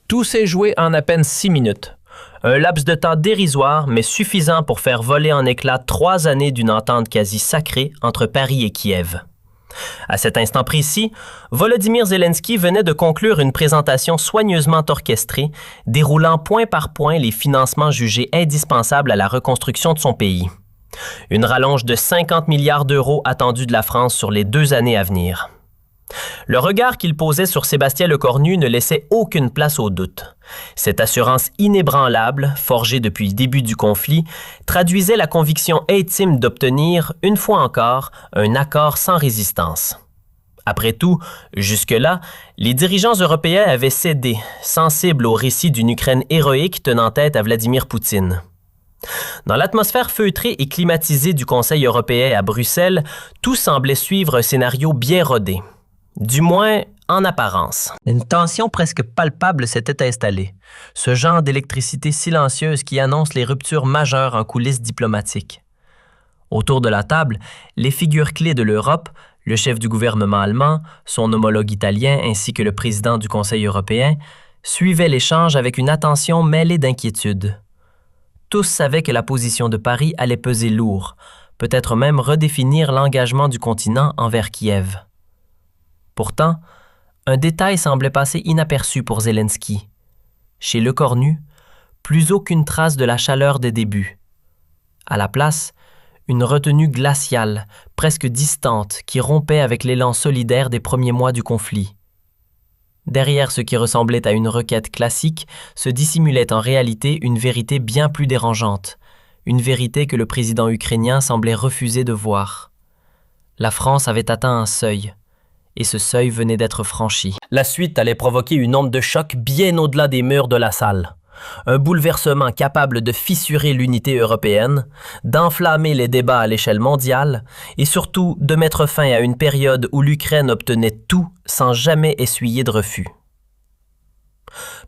Tout s'est joué en à peine 6 minutes. Un laps de temps dérisoire, mais suffisant pour faire voler en éclats 3 années d'une entente quasi sacrée entre Paris et Kiev. À cet instant précis, Volodymyr Zelensky venait de conclure une présentation soigneusement orchestrée, déroulant point par point les financements jugés indispensables à la reconstruction de son pays. Une rallonge de 50 milliards d'euros attendue de la France sur les 2 années à venir. Le regard qu'il posait sur Sébastien Lecornu ne laissait aucune place au doute. Cette assurance inébranlable, forgée depuis le début du conflit, traduisait la conviction intime d'obtenir, une fois encore, un accord sans résistance. Après tout, jusque-là, les dirigeants européens avaient cédé, sensibles au récit d'une Ukraine héroïque tenant tête à Vladimir Poutine. Dans l'atmosphère feutrée et climatisée du Conseil européen à Bruxelles, tout semblait suivre un scénario bien rodé. Du moins, en apparence. Une tension presque palpable s'était installée. Ce genre d'électricité silencieuse qui annonce les ruptures majeures en coulisses diplomatiques. Autour de la table, les figures clés de l'Europe, le chef du gouvernement allemand, son homologue italien ainsi que le président du Conseil européen, suivaient l'échange avec une attention mêlée d'inquiétude. Tous savaient que la position de Paris allait peser lourd, peut-être même redéfinir l'engagement du continent envers Kiev. Pourtant, un détail semblait passer inaperçu pour Zelensky. Chez Lecornu, plus aucune trace de la chaleur des débuts. À la place, une retenue glaciale, presque distante, qui rompait avec l'élan solidaire des premiers mois du conflit. Derrière ce qui ressemblait à une requête classique se dissimulait en réalité une vérité bien plus dérangeante, une vérité que le président ukrainien semblait refuser de voir. La France avait atteint un seuil. Et ce seuil venait d'être franchi. La suite allait provoquer une onde de choc bien au-delà des murs de la salle. Un bouleversement capable de fissurer l'unité européenne, d'enflammer les débats à l'échelle mondiale et surtout de mettre fin à une période où l'Ukraine obtenait tout sans jamais essuyer de refus.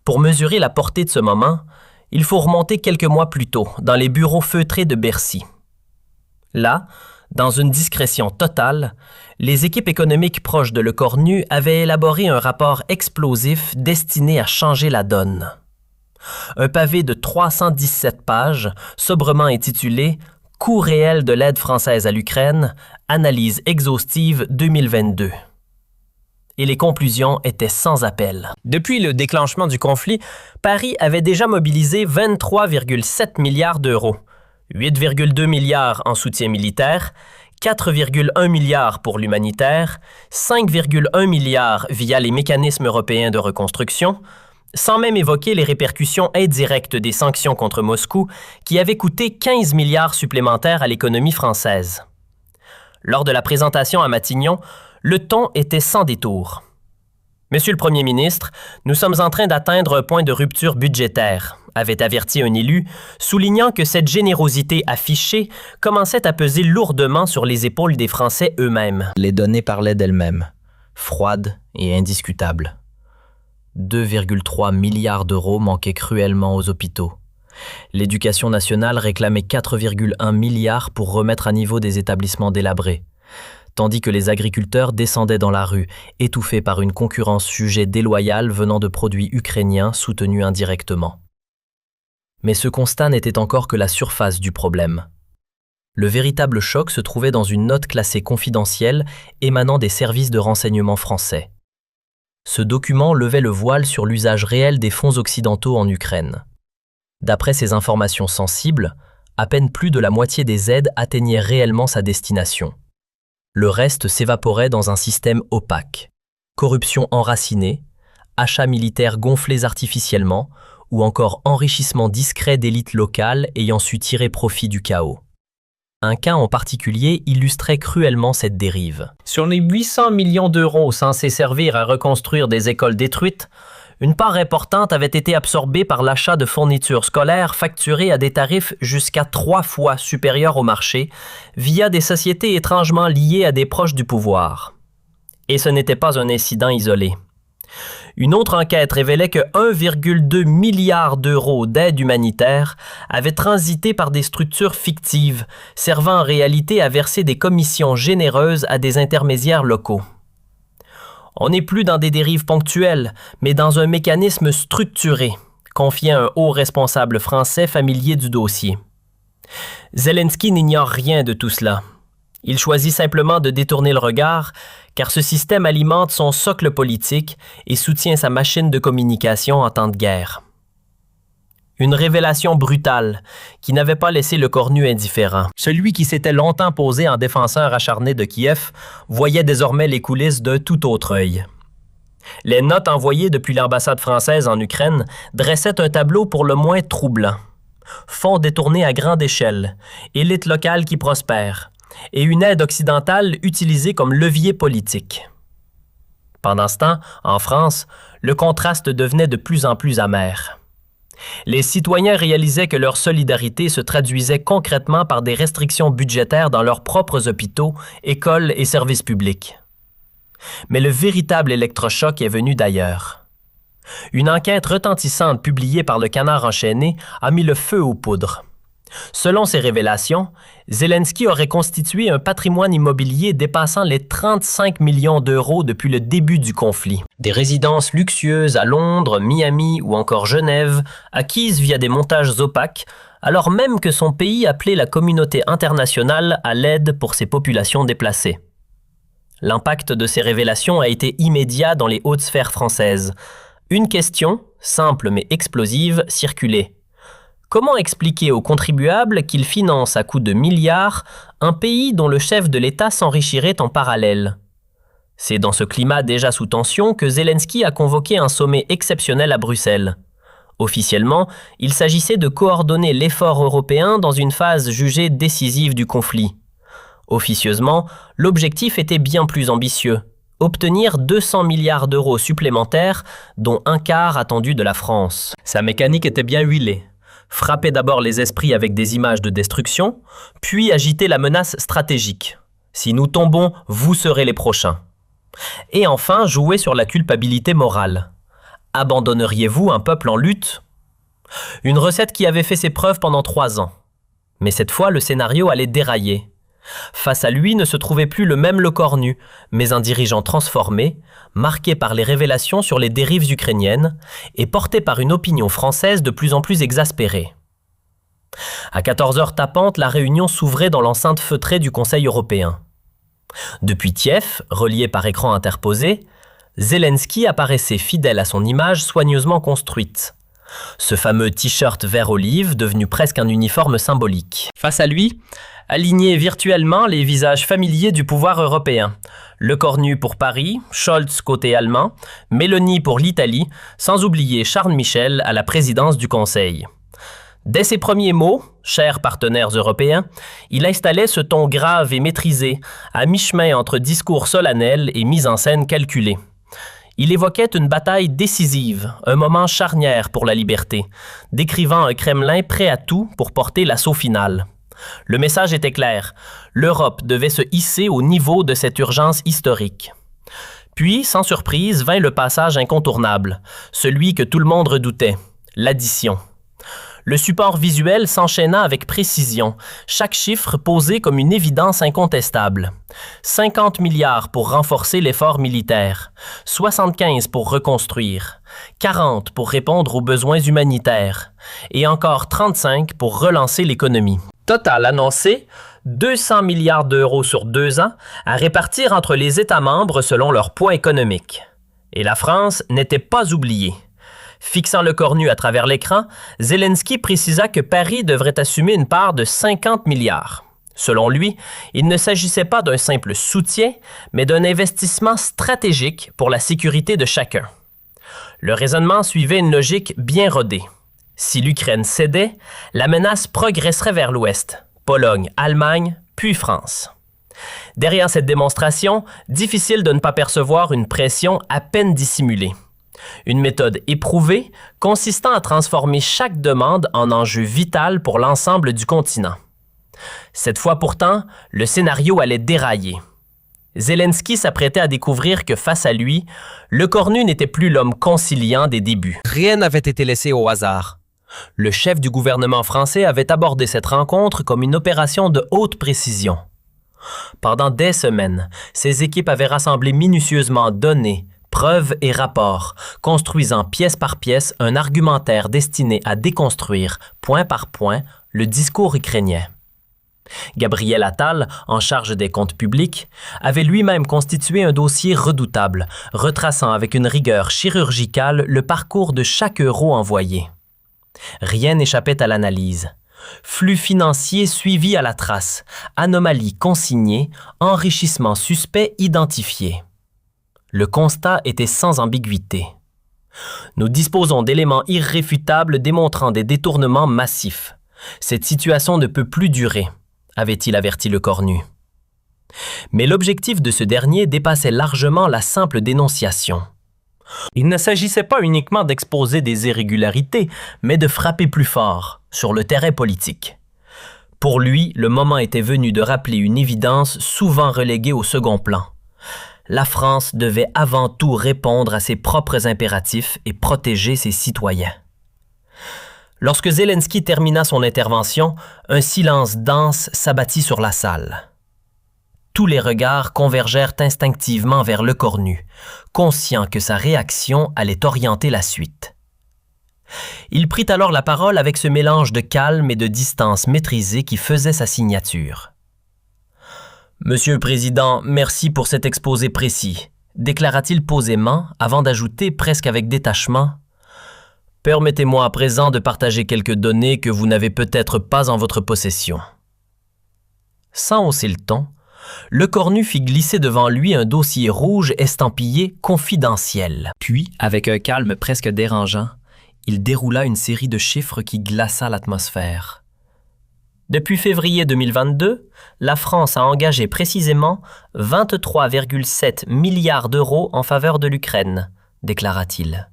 Pour mesurer la portée de ce moment, il faut remonter quelques mois plus tôt, dans les bureaux feutrés de Bercy. Là, dans une discrétion totale, les équipes économiques proches de Lecornu avaient élaboré un rapport explosif destiné à changer la donne. Un pavé de 317 pages, sobrement intitulé « Coût réel de l'aide française à l'Ukraine, analyse exhaustive 2022 ». Et les conclusions étaient sans appel. Depuis le déclenchement du conflit, Paris avait déjà mobilisé 23,7 milliards d'euros, 8,2 milliards en soutien militaire, 4,1 milliards pour l'humanitaire, 5,1 milliards via les mécanismes européens de reconstruction, sans même évoquer les répercussions indirectes des sanctions contre Moscou qui avaient coûté 15 milliards supplémentaires à l'économie française. Lors de la présentation à Matignon, le ton était sans détour. Monsieur le Premier ministre, nous sommes en train d'atteindre un point de rupture budgétaire, avait averti un élu, soulignant que cette générosité affichée commençait à peser lourdement sur les épaules des Français eux-mêmes. Les données parlaient d'elles-mêmes, froides et indiscutables. 2,3 milliards d'euros manquaient cruellement aux hôpitaux. L'éducation nationale réclamait 4,1 milliards pour remettre à niveau des établissements délabrés, tandis que les agriculteurs descendaient dans la rue, étouffés par une concurrence jugée déloyale venant de produits ukrainiens soutenus indirectement. Mais ce constat n'était encore que la surface du problème. Le véritable choc se trouvait dans une note classée confidentielle émanant des services de renseignement français. Ce document levait le voile sur l'usage réel des fonds occidentaux en Ukraine. D'après ces informations sensibles, à peine plus de la moitié des aides atteignaient réellement sa destination. Le reste s'évaporait dans un système opaque. Corruption enracinée, achats militaires gonflés artificiellement, ou encore enrichissement discret d'élites locales ayant su tirer profit du chaos. Un cas en particulier illustrait cruellement cette dérive. Sur les 800 millions d'euros censés servir à reconstruire des écoles détruites, une part importante avait été absorbée par l'achat de fournitures scolaires facturées à des tarifs jusqu'à 3 fois supérieurs au marché, via des sociétés étrangement liées à des proches du pouvoir. Et ce n'était pas un incident isolé. Une autre enquête révélait que 1,2 milliard d'euros d'aide humanitaire avaient transité par des structures fictives, servant en réalité à verser des commissions généreuses à des intermédiaires locaux. On n'est plus dans des dérives ponctuelles, mais dans un mécanisme structuré, confié à un haut responsable français familier du dossier. Zelensky n'ignore rien de tout cela. Il choisit simplement de détourner le regard, car ce système alimente son socle politique et soutient sa machine de communication en temps de guerre. Une révélation brutale qui n'avait pas laissé le cornu indifférent. Celui qui s'était longtemps posé en défenseur acharné de Kiev voyait désormais les coulisses d'un tout autre œil. Les notes envoyées depuis l'ambassade française en Ukraine dressaient un tableau pour le moins troublant. Fonds détournés à grande échelle, élite locale qui prospère, et une aide occidentale utilisée comme levier politique. Pendant ce temps, en France, le contraste devenait de plus en plus amer. Les citoyens réalisaient que leur solidarité se traduisait concrètement par des restrictions budgétaires dans leurs propres hôpitaux, écoles et services publics. Mais le véritable électrochoc est venu d'ailleurs. Une enquête retentissante publiée par le Canard enchaîné a mis le feu aux poudres. Selon ces révélations, Zelensky aurait constitué un patrimoine immobilier dépassant les 35 millions d'euros depuis le début du conflit. Des résidences luxueuses à Londres, Miami ou encore Genève, acquises via des montages opaques, alors même que son pays appelait la communauté internationale à l'aide pour ses populations déplacées. L'impact de ces révélations a été immédiat dans les hautes sphères françaises. Une question, simple mais explosive, circulait. Comment expliquer aux contribuables qu'ils financent à coups de milliards un pays dont le chef de l'État s'enrichirait en parallèle? C'est dans ce climat déjà sous tension que Zelensky a convoqué un sommet exceptionnel à Bruxelles. Officiellement, il s'agissait de coordonner l'effort européen dans une phase jugée décisive du conflit. Officieusement, l'objectif était bien plus ambitieux. Obtenir 200 milliards d'euros supplémentaires, dont un quart attendu de la France. Sa mécanique était bien huilée. Frapper d'abord les esprits avec des images de destruction, puis agiter la menace stratégique. Si nous tombons, vous serez les prochains. Et enfin, jouer sur la culpabilité morale. Abandonneriez-vous un peuple en lutte? Une recette qui avait fait ses preuves pendant 3 ans. Mais cette fois, le scénario allait dérailler. Face à lui ne se trouvait plus le même Lecornu, mais un dirigeant transformé, marqué par les révélations sur les dérives ukrainiennes et porté par une opinion française de plus en plus exaspérée. À 14h tapantes, la réunion s'ouvrait dans l'enceinte feutrée du Conseil européen. Depuis Kiev, relié par écran interposé, Zelensky apparaissait fidèle à son image soigneusement construite. Ce fameux t-shirt vert olive devenu presque un uniforme symbolique. Face à lui, alignés virtuellement les visages familiers du pouvoir européen. Lecornu pour Paris, Scholz côté allemand, Meloni pour l'Italie, sans oublier Charles Michel à la présidence du Conseil. Dès ses premiers mots, chers partenaires européens, il installait ce ton grave et maîtrisé, à mi-chemin entre discours solennel et mise en scène calculée. Il évoquait une bataille décisive, un moment charnière pour la liberté, décrivant un Kremlin prêt à tout pour porter l'assaut final. Le message était clair, l'Europe devait se hisser au niveau de cette urgence historique. Puis, sans surprise, vint le passage incontournable, celui que tout le monde redoutait, l'addition. Le support visuel s'enchaîna avec précision, chaque chiffre posé comme une évidence incontestable. 50 milliards pour renforcer l'effort militaire, 75 pour reconstruire, 40 pour répondre aux besoins humanitaires et encore 35 pour relancer l'économie. Total annoncé, 200 milliards d'euros sur 2 ans à répartir entre les États membres selon leur poids économique. Et la France n'était pas oubliée. Fixant Lecornu à travers l'écran, Zelensky précisa que Paris devrait assumer une part de 50 milliards. Selon lui, il ne s'agissait pas d'un simple soutien, mais d'un investissement stratégique pour la sécurité de chacun. Le raisonnement suivait une logique bien rodée. Si l'Ukraine cédait, la menace progresserait vers l'Ouest, Pologne, Allemagne, puis France. Derrière cette démonstration, difficile de ne pas percevoir une pression à peine dissimulée. Une méthode éprouvée consistant à transformer chaque demande en enjeu vital pour l'ensemble du continent. Cette fois pourtant, le scénario allait dérailler. Zelensky s'apprêtait à découvrir que face à lui, Lecornu n'était plus l'homme conciliant des débuts. Rien n'avait été laissé au hasard. Le chef du gouvernement français avait abordé cette rencontre comme une opération de haute précision. Pendant des semaines, ses équipes avaient rassemblé minutieusement données, Preuves et rapports, construisant pièce par pièce un argumentaire destiné à déconstruire, point par point, le discours ukrainien. Gabriel Attal, en charge des comptes publics, avait lui-même constitué un dossier redoutable, retraçant avec une rigueur chirurgicale le parcours de chaque euro envoyé. Rien n'échappait à l'analyse. Flux financiers suivis à la trace, anomalies consignées, enrichissement suspect identifié. Le constat était sans ambiguïté. Nous disposons d'éléments irréfutables démontrant des détournements massifs. Cette situation ne peut plus durer, avait-il averti le Cornu. Mais l'objectif de ce dernier dépassait largement la simple dénonciation. Il ne s'agissait pas uniquement d'exposer des irrégularités, mais de frapper plus fort, sur le terrain politique. Pour lui, le moment était venu de rappeler une évidence souvent reléguée au second plan. La France devait avant tout répondre à ses propres impératifs et protéger ses citoyens. Lorsque Zelensky termina son intervention, un silence dense s'abattit sur la salle. Tous les regards convergèrent instinctivement vers le Cornu, conscient que sa réaction allait orienter la suite. Il prit alors la parole avec ce mélange de calme et de distance maîtrisée qui faisait sa signature. « Monsieur le Président, merci pour cet exposé précis », déclara-t-il posément avant d'ajouter presque avec détachement « Permettez-moi à présent de partager quelques données que vous n'avez peut-être pas en votre possession. » Sans hausser le ton, le Cornu fit glisser devant lui un dossier rouge estampillé « Confidentiel ». Puis, avec un calme presque dérangeant, il déroula une série de chiffres qui glaça l'atmosphère. Depuis février 2022, la France a engagé précisément 23,7 milliards d'euros en faveur de l'Ukraine, déclara-t-il.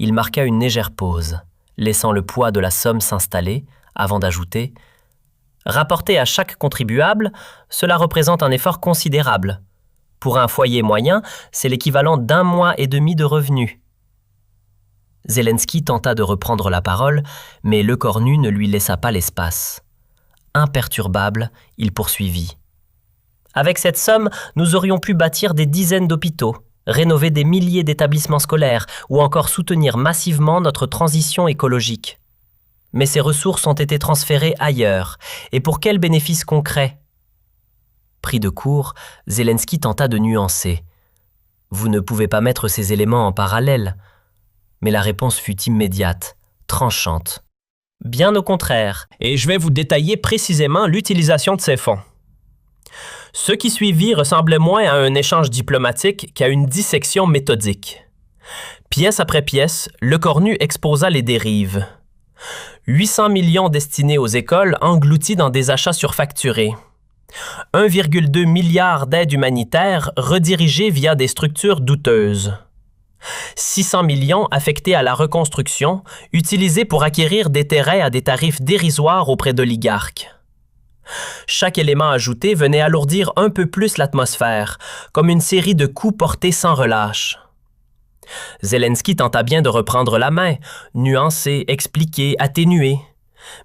Il marqua une légère pause, laissant le poids de la somme s'installer, avant d'ajouter « Rapporté à chaque contribuable, cela représente un effort considérable. Pour un foyer moyen, c'est l'équivalent d'1 mois et demi de revenus. » Zelensky tenta de reprendre la parole, mais le Cornu ne lui laissa pas l'espace. Imperturbable, il poursuivit. « Avec cette somme, nous aurions pu bâtir des dizaines d'hôpitaux, rénover des milliers d'établissements scolaires ou encore soutenir massivement notre transition écologique. Mais ces ressources ont été transférées ailleurs. Et pour quel bénéfice concret ?» Pris de court, Zelensky tenta de nuancer. « Vous ne pouvez pas mettre ces éléments en parallèle. » Mais la réponse fut immédiate, tranchante. Bien au contraire, et je vais vous détailler précisément l'utilisation de ces fonds. Ce qui suivit ressemblait moins à un échange diplomatique qu'à une dissection méthodique. Pièce après pièce, le Cornu exposa les dérives. 800 millions destinés aux écoles engloutis dans des achats surfacturés. 1,2 milliard d'aides humanitaires redirigées via des structures douteuses. 600 millions affectés à la reconstruction, utilisés pour acquérir des terrains à des tarifs dérisoires auprès d'oligarques. Chaque élément ajouté venait alourdir un peu plus l'atmosphère, comme une série de coups portés sans relâche. Zelensky tenta bien de reprendre la main, nuancer, expliquer, atténuer.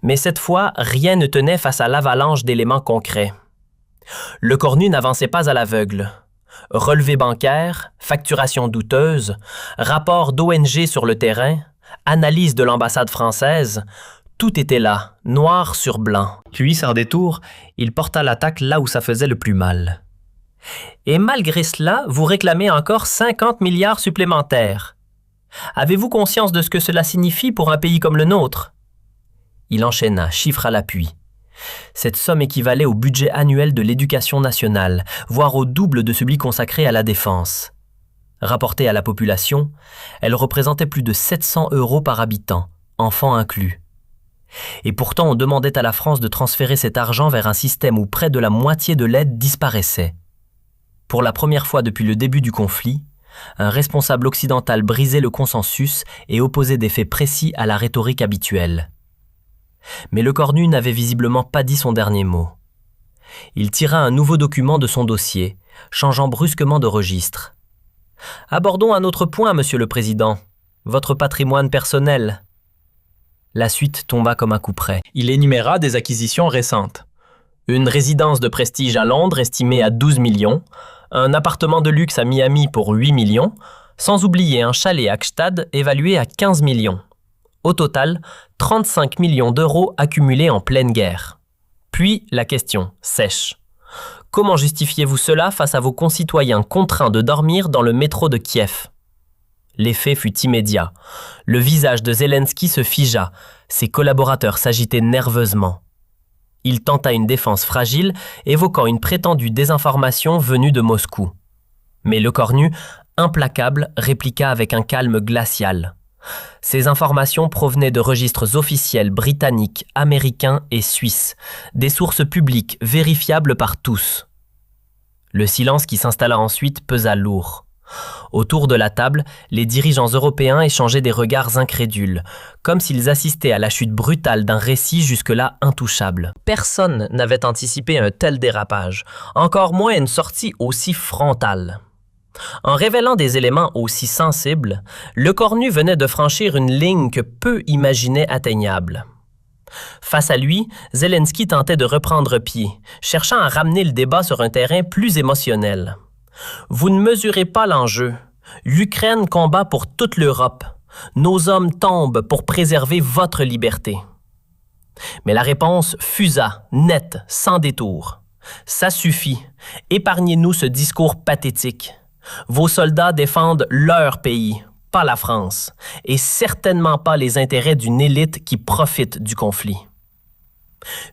Mais cette fois, rien ne tenait face à l'avalanche d'éléments concrets. Le Cornu n'avançait pas à l'aveugle. Relevés bancaires, facturation douteuse, rapports d'ONG sur le terrain, analyse de l'ambassade française, tout était là, noir sur blanc. Puis, sans détour, il porta l'attaque là où ça faisait le plus mal. Et malgré cela, vous réclamez encore 50 milliards supplémentaires. Avez-vous conscience de ce que cela signifie pour un pays comme le nôtre? Il enchaîna, chiffre à l'appui. Cette somme équivalait au budget annuel de l'éducation nationale, voire au double de celui consacré à la défense. Rapportée à la population, elle représentait plus de 700 € par habitant, enfants inclus. Et pourtant, on demandait à la France de transférer cet argent vers un système où près de la moitié de l'aide disparaissait. Pour la première fois depuis le début du conflit, un responsable occidental brisait le consensus et opposait des faits précis à la rhétorique habituelle. Mais le Cornu n'avait visiblement pas dit son dernier mot. Il tira un nouveau document de son dossier, changeant brusquement de registre. « Abordons un autre point, Monsieur le Président, votre patrimoine personnel. » La suite tomba comme un coup près. Il énuméra des acquisitions récentes. Une résidence de prestige à Londres estimée à 12 millions, un appartement de luxe à Miami pour 8 millions, sans oublier un chalet à Gstad évalué à 15 millions. Au total, 35 millions d'euros accumulés en pleine guerre. Puis la question sèche. Comment justifiez-vous cela face à vos concitoyens contraints de dormir dans le métro de Kiev? L'effet fut immédiat. Le visage de Zelensky se figea, ses collaborateurs s'agitaient nerveusement. Il tenta une défense fragile, évoquant une prétendue désinformation venue de Moscou. Mais Lecornu, implacable, répliqua avec un calme glacial. Ces informations provenaient de registres officiels britanniques, américains et suisses, des sources publiques vérifiables par tous. Le silence qui s'installa ensuite pesa lourd. Autour de la table, les dirigeants européens échangeaient des regards incrédules, comme s'ils assistaient à la chute brutale d'un récit jusque-là intouchable. Personne n'avait anticipé un tel dérapage, encore moins une sortie aussi frontale. En révélant des éléments aussi sensibles, Lecornu venait de franchir une ligne que peu imaginaient atteignable. Face à lui, Zelensky tentait de reprendre pied, cherchant à ramener le débat sur un terrain plus émotionnel. Vous ne mesurez pas l'enjeu. L'Ukraine combat pour toute l'Europe. Nos hommes tombent pour préserver votre liberté. Mais la réponse fusa, nette, sans détour. Ça suffit. Épargnez-nous ce discours pathétique. Vos soldats défendent leur pays, pas la France, et certainement pas les intérêts d'une élite qui profite du conflit.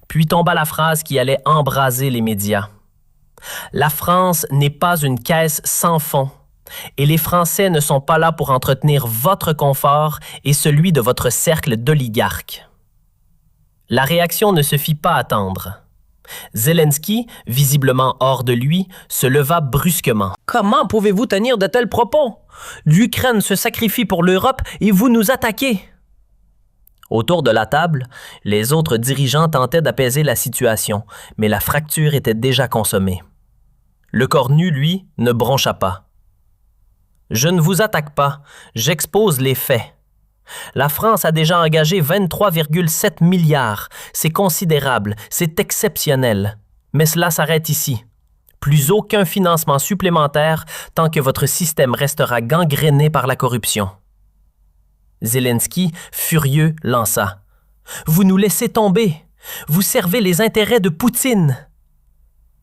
Puis tomba la phrase qui allait embraser les médias. La France n'est pas une caisse sans fond, et les Français ne sont pas là pour entretenir votre confort et celui de votre cercle d'oligarques. La réaction ne se fit pas attendre. Zelensky, visiblement hors de lui, se leva brusquement. « Comment pouvez-vous tenir de tels propos? L'Ukraine se sacrifie pour l'Europe et vous nous attaquez! » Autour de la table, les autres dirigeants tentaient d'apaiser la situation, mais la fracture était déjà consommée. Lecornu, lui, ne broncha pas. « Je ne vous attaque pas, j'expose les faits. La France a déjà engagé 23,7 milliards. C'est considérable, c'est exceptionnel. Mais cela s'arrête ici. Plus aucun financement supplémentaire tant que votre système restera gangréné par la corruption. » Zelensky, furieux, lança. « Vous nous laissez tomber. Vous servez les intérêts de Poutine. »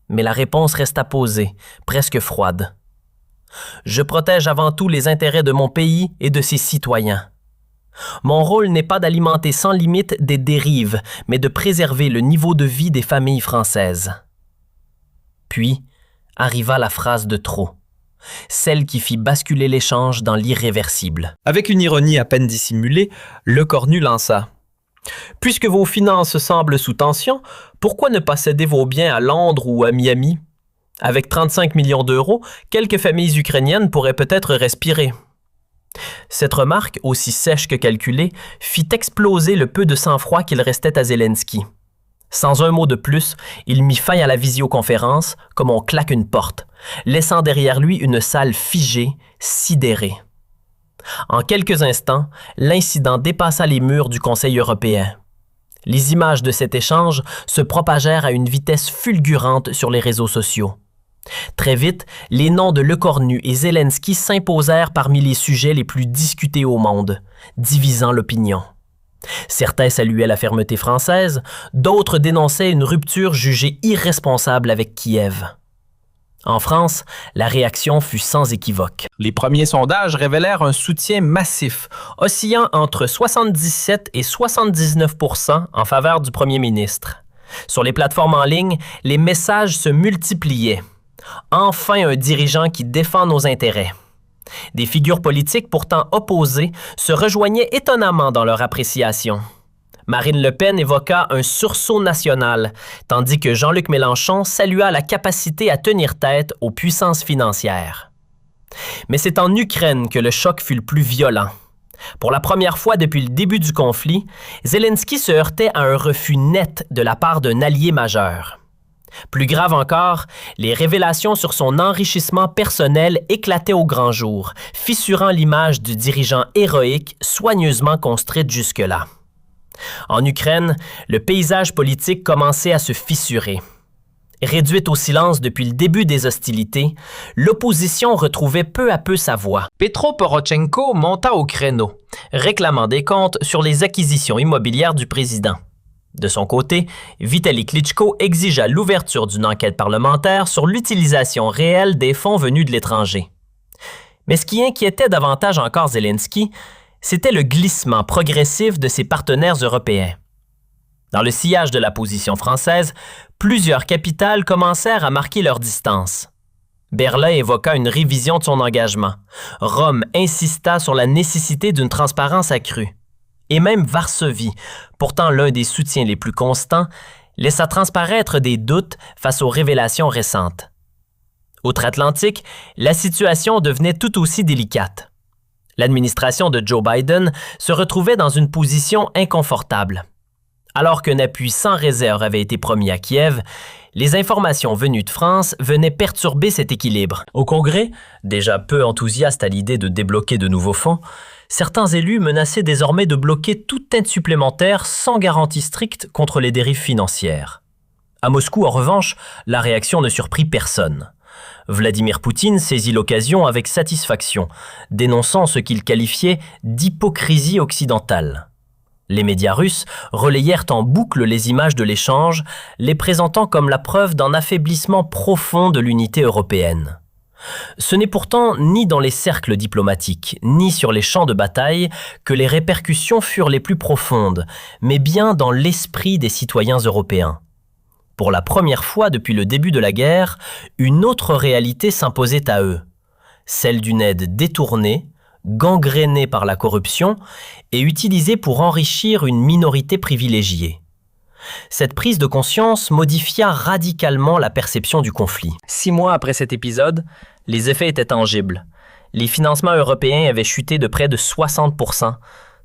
Mais la réponse resta posée, presque froide. « Je protège avant tout les intérêts de mon pays et de ses citoyens. Mon rôle n'est pas d'alimenter sans limite des dérives, mais de préserver le niveau de vie des familles françaises. » Puis arriva la phrase de trop, celle qui fit basculer l'échange dans l'irréversible. Avec une ironie à peine dissimulée, Lecornu lança. « Puisque vos finances semblent sous tension, pourquoi ne pas céder vos biens à Londres ou à Miami? Avec 35 millions d'euros, quelques familles ukrainiennes pourraient peut-être respirer. » Cette remarque, aussi sèche que calculée, fit exploser le peu de sang-froid qu'il restait à Zelensky. Sans un mot de plus, il mit fin à la visioconférence comme on claque une porte, laissant derrière lui une salle figée, sidérée. En quelques instants, l'incident dépassa les murs du Conseil européen. Les images de cet échange se propagèrent à une vitesse fulgurante sur les réseaux sociaux. Très vite, les noms de Lecornu et Zelensky s'imposèrent parmi les sujets les plus discutés au monde, divisant l'opinion. Certains saluaient la fermeté française, d'autres dénonçaient une rupture jugée irresponsable avec Kiev. En France, la réaction fut sans équivoque. Les premiers sondages révélèrent un soutien massif, oscillant entre 77 et 79 % en faveur du premier ministre. Sur les plateformes en ligne, les messages se multipliaient. Enfin un dirigeant qui défend nos intérêts. Des figures politiques pourtant opposées se rejoignaient étonnamment dans leur appréciation. Marine Le Pen évoqua un sursaut national, tandis que Jean-Luc Mélenchon salua la capacité à tenir tête aux puissances financières. Mais c'est en Ukraine que le choc fut le plus violent. Pour la première fois depuis le début du conflit, Zelensky se heurtait à un refus net de la part d'un allié majeur. Plus grave encore, les révélations sur son enrichissement personnel éclataient au grand jour, fissurant l'image du dirigeant héroïque soigneusement construite jusque-là. En Ukraine, le paysage politique commençait à se fissurer. Réduite au silence depuis le début des hostilités, l'opposition retrouvait peu à peu sa voix. Petro Porochenko monta au créneau, réclamant des comptes sur les acquisitions immobilières du président. De son côté, Vitali Klitschko exigea l'ouverture d'une enquête parlementaire sur l'utilisation réelle des fonds venus de l'étranger. Mais ce qui inquiétait davantage encore Zelensky, c'était le glissement progressif de ses partenaires européens. Dans le sillage de la position française, plusieurs capitales commencèrent à marquer leur distance. Berlin évoqua une révision de son engagement. Rome insista sur la nécessité d'une transparence accrue. Et même Varsovie, pourtant l'un des soutiens les plus constants, laissa transparaître des doutes face aux révélations récentes. Outre-Atlantique, la situation devenait tout aussi délicate. L'administration de Joe Biden se retrouvait dans une position inconfortable. Alors qu'un appui sans réserve avait été promis à Kiev, les informations venues de France venaient perturber cet équilibre. Au Congrès, déjà peu enthousiaste à l'idée de débloquer de nouveaux fonds, certains élus menaçaient désormais de bloquer toute aide supplémentaire sans garantie stricte contre les dérives financières. À Moscou, en revanche, la réaction ne surprit personne. Vladimir Poutine saisit l'occasion avec satisfaction, dénonçant ce qu'il qualifiait d'hypocrisie occidentale. Les médias russes relayèrent en boucle les images de l'échange, les présentant comme la preuve d'un affaiblissement profond de l'unité européenne. Ce n'est pourtant ni dans les cercles diplomatiques, ni sur les champs de bataille que les répercussions furent les plus profondes, mais bien dans l'esprit des citoyens européens. Pour la première fois depuis le début de la guerre, une autre réalité s'imposait à eux, celle d'une aide détournée, gangrénée par la corruption et utilisée pour enrichir une minorité privilégiée. Cette prise de conscience modifia radicalement la perception du conflit. 6 mois après cet épisode, les effets étaient tangibles. Les financements européens avaient chuté de près de 60%,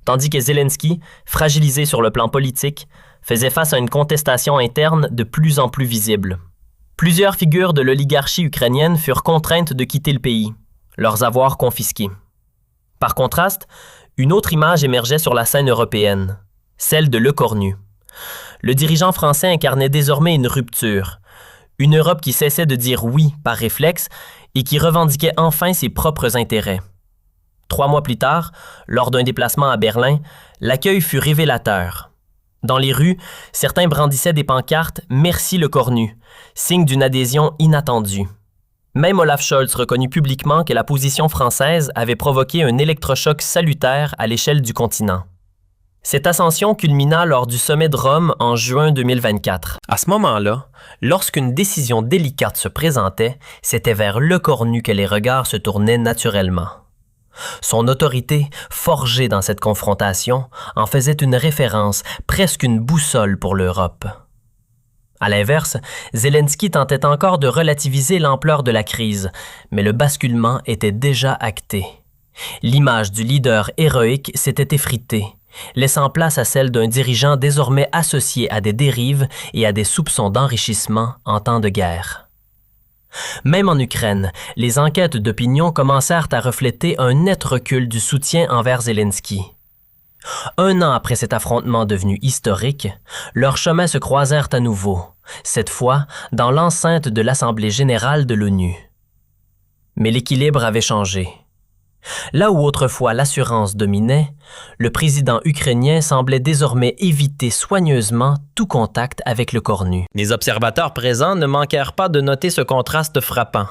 tandis que Zelensky, fragilisé sur le plan politique, faisait face à une contestation interne de plus en plus visible. Plusieurs figures de l'oligarchie ukrainienne furent contraintes de quitter le pays, leurs avoirs confisqués. Par contraste, une autre image émergeait sur la scène européenne, celle de Lecornu. Le dirigeant français incarnait désormais une rupture, une Europe qui cessait de dire oui par réflexe et qui revendiquait enfin ses propres intérêts. 3 mois plus tard, lors d'un déplacement à Berlin, l'accueil fut révélateur. Dans les rues, certains brandissaient des pancartes « Merci Lecornu », signe d'une adhésion inattendue. Même Olaf Scholz reconnut publiquement que la position française avait provoqué un électrochoc salutaire à l'échelle du continent. Cette ascension culmina lors du sommet de Rome en juin 2024. À ce moment-là, lorsqu'une décision délicate se présentait, c'était vers Lecornu que les regards se tournaient naturellement. Son autorité, forgée dans cette confrontation, en faisait une référence, presque une boussole pour l'Europe. À l'inverse, Zelensky tentait encore de relativiser l'ampleur de la crise, mais le basculement était déjà acté. L'image du leader héroïque s'était effritée, laissant place à celle d'un dirigeant désormais associé à des dérives et à des soupçons d'enrichissement en temps de guerre. Même en Ukraine, les enquêtes d'opinion commencèrent à refléter un net recul du soutien envers Zelensky. 1 an après cet affrontement devenu historique, leurs chemins se croisèrent à nouveau, cette fois dans l'enceinte de l'Assemblée générale de l'ONU. Mais l'équilibre avait changé. Là où autrefois l'assurance dominait, le président ukrainien semblait désormais éviter soigneusement tout contact avec Lecornu. Les observateurs présents ne manquèrent pas de noter ce contraste frappant.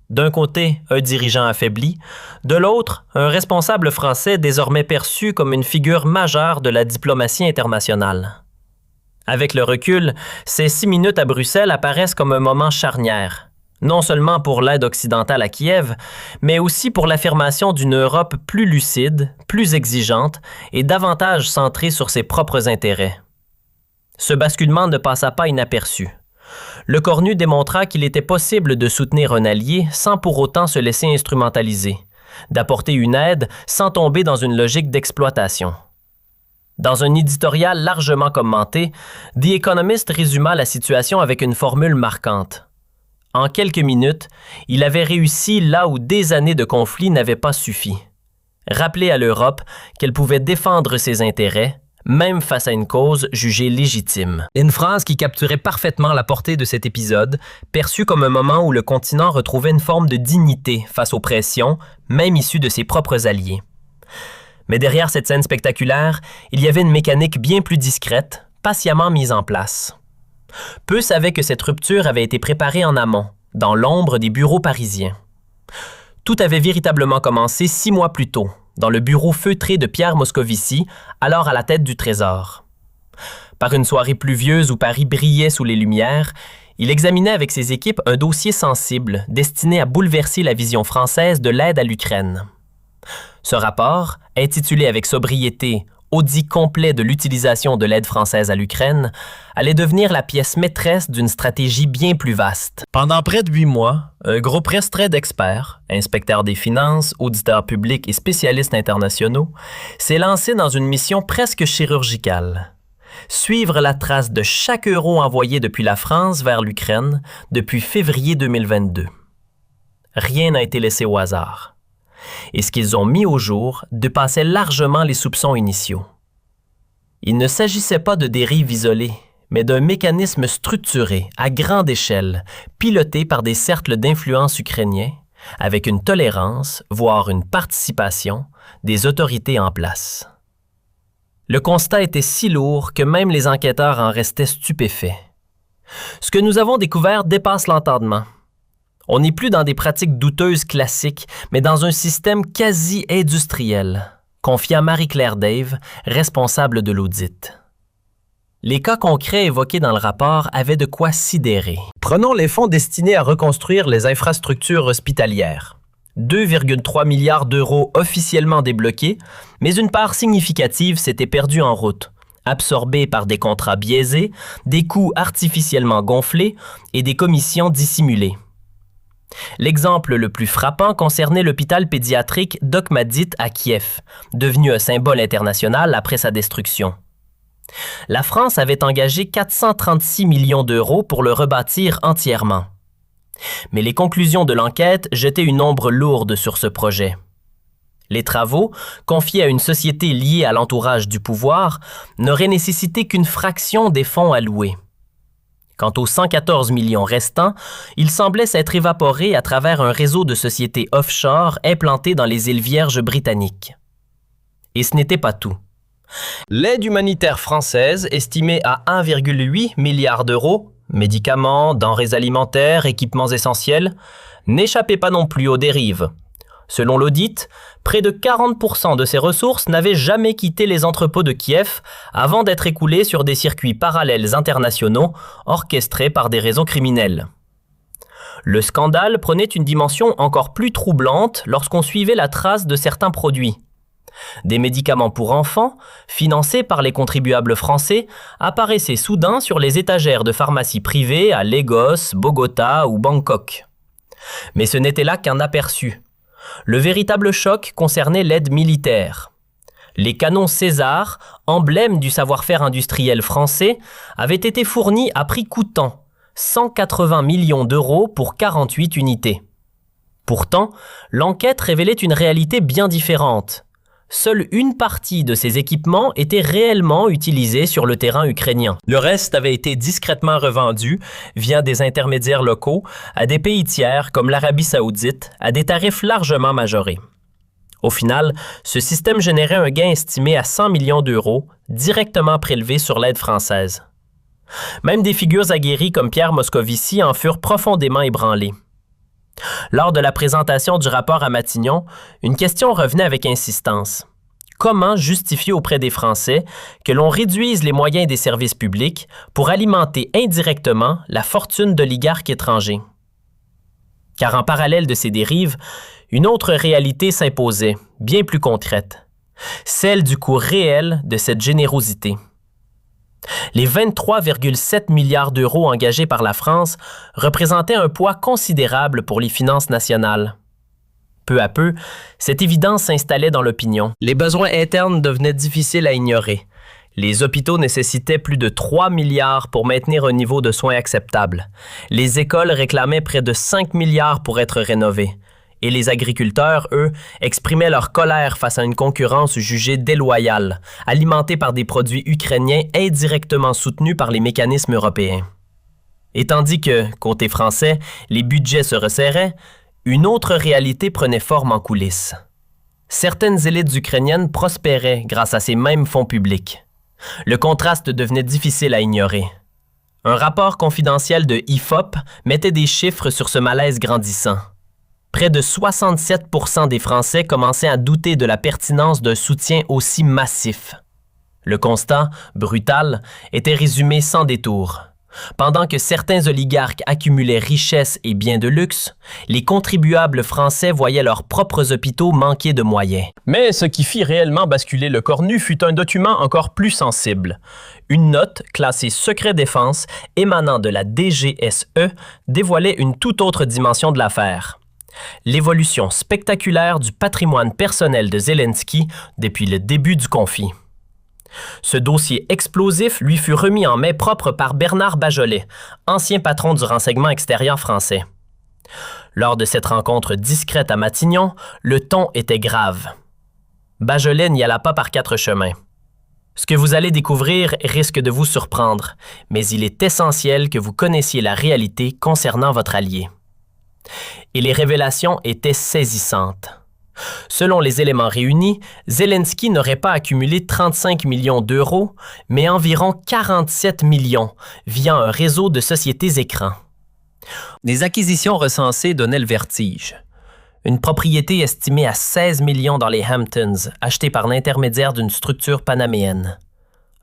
D'un côté, un dirigeant affaibli, de l'autre, un responsable français désormais perçu comme une figure majeure de la diplomatie internationale. Avec le recul, ces 6 minutes à Bruxelles apparaissent comme un moment charnière, non seulement pour l'aide occidentale à Kiev, mais aussi pour l'affirmation d'une Europe plus lucide, plus exigeante et davantage centrée sur ses propres intérêts. Ce basculement ne passa pas inaperçu. Lecornu démontra qu'il était possible de soutenir un allié sans pour autant se laisser instrumentaliser, d'apporter une aide sans tomber dans une logique d'exploitation. Dans un éditorial largement commenté, The Economist résuma la situation avec une formule marquante. En quelques minutes, il avait réussi là où des années de conflit n'avaient pas suffi. Rappeler à l'Europe qu'elle pouvait défendre ses intérêts, même face à une cause jugée légitime. Une phrase qui capturait parfaitement la portée de cet épisode, perçue comme un moment où le continent retrouvait une forme de dignité face aux pressions, même issues de ses propres alliés. Mais derrière cette scène spectaculaire, il y avait une mécanique bien plus discrète, patiemment mise en place. Peu savaient que cette rupture avait été préparée en amont, dans l'ombre des bureaux parisiens. Tout avait véritablement commencé 6 mois plus tôt, dans le bureau feutré de Pierre Moscovici, alors à la tête du Trésor. Par une soirée pluvieuse où Paris brillait sous les lumières, il examinait avec ses équipes un dossier sensible destiné à bouleverser la vision française de l'aide à l'Ukraine. Ce rapport, intitulé avec sobriété « Audit complet de l'utilisation de l'aide française à l'Ukraine », allait devenir la pièce maîtresse d'une stratégie bien plus vaste. Pendant près de 8 mois, un groupe restreint d'experts, inspecteurs des finances, auditeurs publics et spécialistes internationaux, s'est lancé dans une mission presque chirurgicale. Suivre la trace de chaque euro envoyé depuis la France vers l'Ukraine depuis février 2022. Rien n'a été laissé au hasard. Et ce qu'ils ont mis au jour dépassait largement les soupçons initiaux. Il ne s'agissait pas de dérives isolées, mais d'un mécanisme structuré, à grande échelle, piloté par des cercles d'influence ukrainiens, avec une tolérance, voire une participation, des autorités en place. Le constat était si lourd que même les enquêteurs en restaient stupéfaits. Ce que nous avons découvert dépasse l'entendement. On n'est plus dans des pratiques douteuses classiques, mais dans un système quasi industriel, confia Marie-Claire Dave, responsable de l'audit. Les cas concrets évoqués dans le rapport avaient de quoi sidérer. Prenons les fonds destinés à reconstruire les infrastructures hospitalières. 2,3 milliards d'euros officiellement débloqués, mais une part significative s'était perdue en route, absorbée par des contrats biaisés, des coûts artificiellement gonflés et des commissions dissimulées. L'exemple le plus frappant concernait l'hôpital pédiatrique d'Okhmadit à Kiev, devenu un symbole international après sa destruction. La France avait engagé 436 millions d'euros pour le rebâtir entièrement. Mais les conclusions de l'enquête jetaient une ombre lourde sur ce projet. Les travaux, confiés à une société liée à l'entourage du pouvoir, n'auraient nécessité qu'une fraction des fonds alloués. Quant aux 114 millions restants, ils semblaient s'être évaporés à travers un réseau de sociétés offshore implantées dans les îles Vierges britanniques. Et ce n'était pas tout. L'aide humanitaire française, estimée à 1,8 milliard d'euros, médicaments, denrées alimentaires, équipements essentiels, n'échappait pas non plus aux dérives. Selon l'audit, près de 40% de ces ressources n'avaient jamais quitté les entrepôts de Kiev avant d'être écoulées sur des circuits parallèles internationaux orchestrés par des réseaux criminels. Le scandale prenait une dimension encore plus troublante lorsqu'on suivait la trace de certains produits. Des médicaments pour enfants, financés par les contribuables français, apparaissaient soudain sur les étagères de pharmacies privées à Lagos, Bogota ou Bangkok. Mais ce n'était là qu'un aperçu. Le véritable choc concernait l'aide militaire. Les canons César, emblème du savoir-faire industriel français, avaient été fournis à prix coûtant, 180 millions d'euros pour 48 unités. Pourtant, l'enquête révélait une réalité bien différente. Seule une partie de ces équipements était réellement utilisée sur le terrain ukrainien. Le reste avait été discrètement revendu via des intermédiaires locaux à des pays tiers comme l'Arabie saoudite à des tarifs largement majorés. Au final, ce système générait un gain estimé à 100 millions d'euros directement prélevés sur l'aide française. Même des figures aguerries comme Pierre Moscovici en furent profondément ébranlées. Lors de la présentation du rapport à Matignon, une question revenait avec insistance. Comment justifier auprès des Français que l'on réduise les moyens des services publics pour alimenter indirectement la fortune d'oligarques étrangers? Car en parallèle de ces dérives, une autre réalité s'imposait, bien plus concrète, celle du coût réel de cette générosité. Les 23,7 milliards d'euros engagés par la France représentaient un poids considérable pour les finances nationales. Peu à peu, cette évidence s'installait dans l'opinion. Les besoins internes devenaient difficiles à ignorer. Les hôpitaux nécessitaient plus de 3 milliards pour maintenir un niveau de soins acceptable. Les écoles réclamaient près de 5 milliards pour être rénovées. Et les agriculteurs, eux, exprimaient leur colère face à une concurrence jugée déloyale, alimentée par des produits ukrainiens indirectement soutenus par les mécanismes européens. Et tandis que, côté français, les budgets se resserraient, une autre réalité prenait forme en coulisses. Certaines élites ukrainiennes prospéraient grâce à ces mêmes fonds publics. Le contraste devenait difficile à ignorer. Un rapport confidentiel de IFOP mettait des chiffres sur ce malaise grandissant. Près de 67% des Français commençaient à douter de la pertinence d'un soutien aussi massif. Le constat, brutal, était résumé sans détour. Pendant que certains oligarques accumulaient richesses et biens de luxe, les contribuables français voyaient leurs propres hôpitaux manquer de moyens. Mais ce qui fit réellement basculer le Cornu fut un document encore plus sensible. Une note classée secret défense émanant de la DGSE dévoilait une toute autre dimension de l'affaire. L'évolution spectaculaire du patrimoine personnel de Zelensky depuis le début du conflit. Ce dossier explosif lui fut remis en main propre par Bernard Bajolet, ancien patron du renseignement extérieur français. Lors de cette rencontre discrète à Matignon, le ton était grave. Bajolet n'y alla pas par quatre chemins. Ce que vous allez découvrir risque de vous surprendre, mais il est essentiel que vous connaissiez la réalité concernant votre allié. Et les révélations étaient saisissantes. Selon les éléments réunis, Zelensky n'aurait pas accumulé 35 millions d'euros, mais environ 47 millions via un réseau de sociétés écrans. Les acquisitions recensées donnaient le vertige. Une propriété estimée à 16 millions dans les Hamptons, achetée par l'intermédiaire d'une structure panaméenne.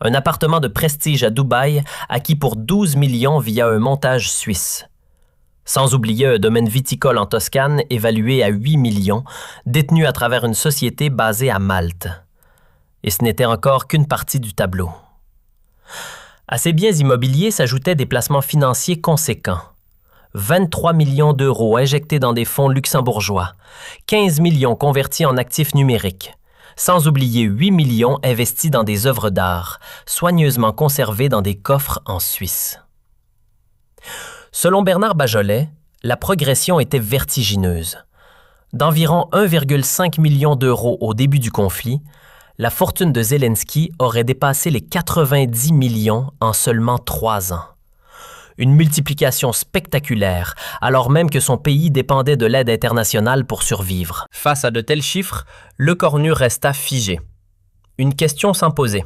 Un appartement de prestige à Dubaï, acquis pour 12 millions via un montage suisse. Sans oublier un domaine viticole en Toscane évalué à 8 millions, détenu à travers une société basée à Malte. Et ce n'était encore qu'une partie du tableau. À ces biens immobiliers s'ajoutaient des placements financiers conséquents. 23 millions d'euros injectés dans des fonds luxembourgeois, 15 millions convertis en actifs numériques, sans oublier 8 millions investis dans des œuvres d'art, soigneusement conservées dans des coffres en Suisse. Selon Bernard Bajolet, la progression était vertigineuse. D'environ 1,5 million d'euros au début du conflit, la fortune de Zelensky aurait dépassé les 90 millions en seulement 3 ans. Une multiplication spectaculaire, alors même que son pays dépendait de l'aide internationale pour survivre. Face à de tels chiffres, le Cornu resta figé. Une question s'imposait.